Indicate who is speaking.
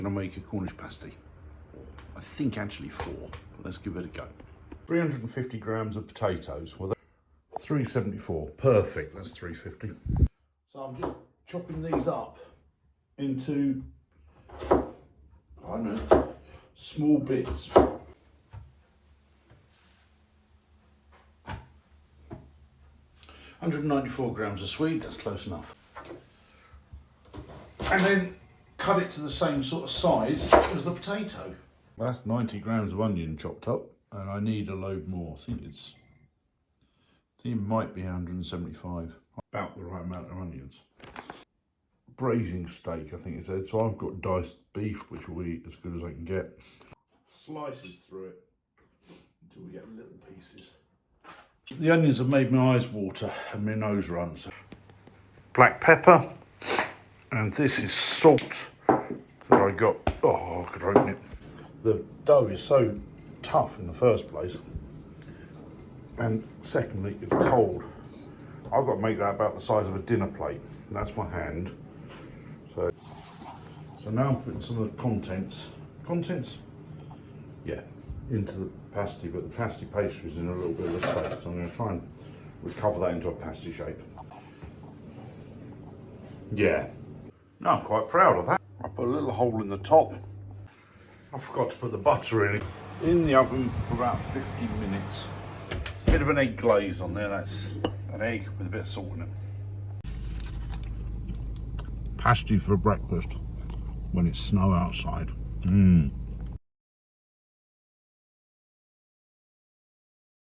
Speaker 1: I'm gonna make a Cornish pasty. I think actually 4, but let's give it a go. 350 grams of potatoes. Well, 374, perfect, that's 350. So I'm just chopping these up into, I don't know, small bits. 194 grams of swede, that's close enough. And then cut it to the same sort of size as the potato. That's 90 grams of onion chopped up, and I need a load more. I think it might be 175. About the right amount of onions. Braising steak, I think it said. So I've got diced beef, which will be as good as I can get. Slices through it until we get little pieces. The onions have made my eyes water and my nose run. So. Black pepper, and this is salt that I got. Oh, I could open it. The dough is so tough in the first place, and secondly, it's cold. I've got to make that about the size of a dinner plate, and that's my hand. So now I'm putting some of the contents, yeah, into the pasty, but the pasty pastry is in a little bit of a state, so I'm going to try and recover that into a pasty shape. Yeah, no, I'm quite proud of that. I put a little hole in the top. I forgot to put the butter in the oven for about 50 minutes. Bit of an egg glaze on there, that's an egg with a bit of salt in it. Pasty for breakfast when it's snow outside. Mmm.